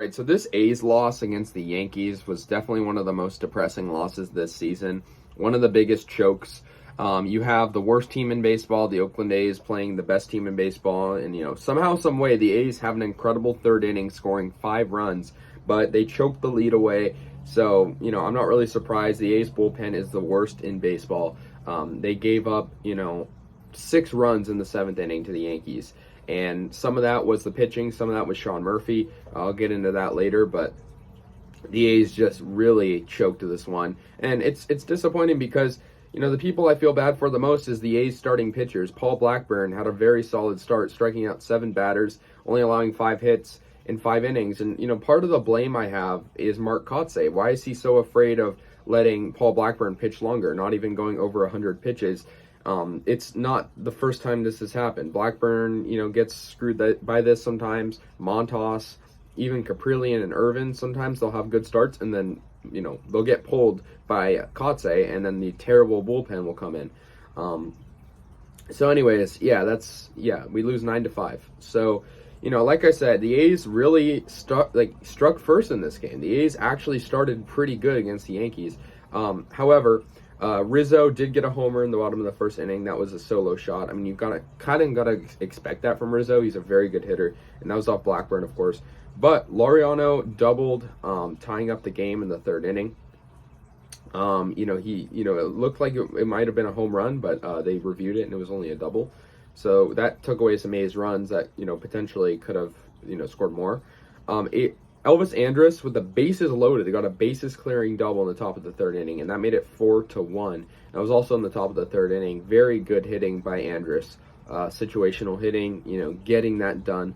Right, so this A's loss against the Yankees was definitely one of the most depressing losses this season. One of the biggest chokes. You have the worst team in baseball, the Oakland A's, playing the best team in baseball, and somehow, some way, the A's have an incredible third inning, scoring 5 runs, but they choked the lead away. So I'm not really surprised. The A's bullpen is the worst in baseball. They gave up 6 runs in the 7th inning to the Yankees. And some of that was the pitching, some of that was Sean Murphy. I'll get into that later, but the A's just really choked this one. And it's disappointing because, the people I feel bad for the most is the A's starting pitchers. Paul Blackburn had a very solid start, striking out 7 batters, only allowing 5 hits in 5 innings. And, part of the blame I have is Mark Kotsay. Why is he so afraid of letting Paul Blackburn pitch longer, not even going over 100 pitches? It's not the first time this has happened. Blackburn, gets screwed by this sometimes. Montas, even Caprillion and Irvin, sometimes they'll have good starts, and then, they'll get pulled by Kotsay, and then the terrible bullpen will come in. So anyways, we lose 9-5. So, like I said, the A's really struck first in this game. The A's actually started pretty good against the Yankees. However, Rizzo did get a homer in the bottom of the 1st inning. That was a solo shot. I mean, you've got to expect that from Rizzo. He's a very good hitter, and that was off Blackburn, of course. But Laureano doubled, tying up the game in the 3rd inning. It looked like it might have been a home run, but they reviewed it and it was only a double. So that took away some A's runs that potentially could have scored more. Elvis Andrus, with the bases loaded, they got a bases clearing double in the top of the 3rd inning, and that made it 4-1. That was also in the top of the 3rd inning. Very good hitting by Andrus, situational hitting, getting that done.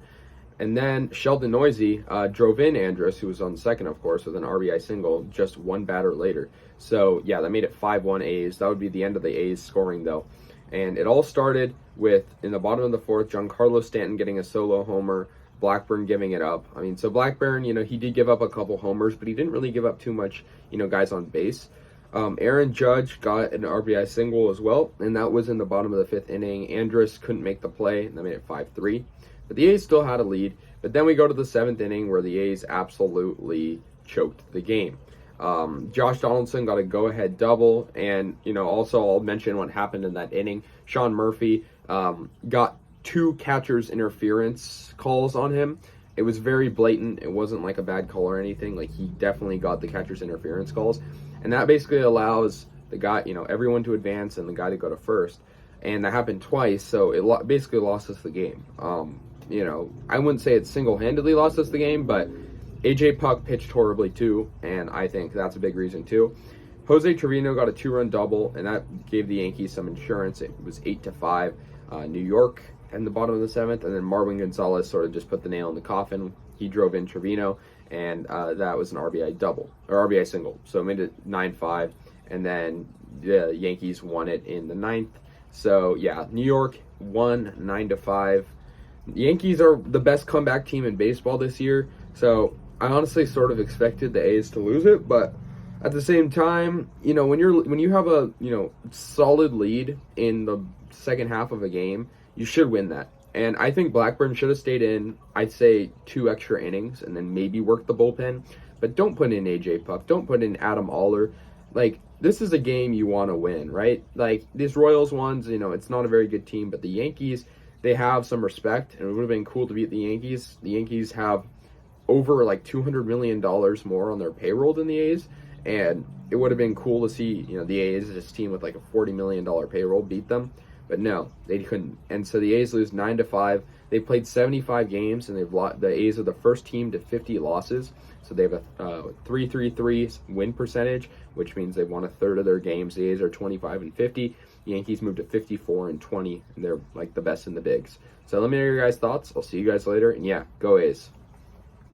And then Sheldon Noisy drove in Andrus, who was on second, of course, with an RBI single just 1 batter later. So yeah, that made it 5-1 A's. That would be the end of the A's scoring, though. And it all started with, in the bottom of the 4th, Giancarlo Stanton getting a solo homer, Blackburn giving it up. I mean, so Blackburn, he did give up a couple homers, but he didn't really give up too much, guys on base. Aaron Judge got an RBI single as well, and that was in the bottom of the 5th inning. Andrus couldn't make the play, and that made it 5-3. But the A's still had a lead. But then we go to the 7th inning where the A's absolutely choked the game. Josh Donaldson got a go-ahead double, and, also I'll mention what happened in that inning. Sean Murphy got 2 catcher's interference calls on him. It was very blatant. It wasn't like a bad call or anything. Like, he definitely got the catcher's interference calls. And that basically allows the guy, everyone to advance and the guy to go to first. And that happened twice, so it basically lost us the game. I wouldn't say it single-handedly lost us the game, but AJ Puck pitched horribly too, and I think that's a big reason too. Jose Trevino got a 2-run double, and that gave the Yankees some insurance. It was 8-5. New York in the bottom of the 7th, and then Marwin Gonzalez sort of just put the nail in the coffin. He drove in Trevino, and that was an RBI double, or RBI single. So it made it 9-5, and then the Yankees won it in the 9th. So yeah, New York won 9-5. The Yankees are the best comeback team in baseball this year, so I honestly sort of expected the A's to lose it, but at the same time, when you have a solid lead in the second half of a game, you should win that. And I think Blackburn should have stayed in, I'd say 2 extra innings and then maybe work the bullpen, but don't put in AJ Puck, don't put in Adam Aller. Like, this is a game you want to win, right? Like, these Royals ones, it's not a very good team, but the Yankees, they have some respect, and it would have been cool to beat the Yankees. The Yankees have over like $200 million more on their payroll than the A's, and it would have been cool to see, the A's, this team with like a $40 million payroll, beat them. But no, they couldn't. And so the A's lose 9-5. They played 75 games, and the A's are the first team to 50 losses. So they have a 3.33 win percentage, which means they've won a third of their games. The A's are 25-50. The Yankees moved to 54-20, and they're like the best in the bigs. So let me know your guys' thoughts. I'll see you guys later, and yeah, go A's.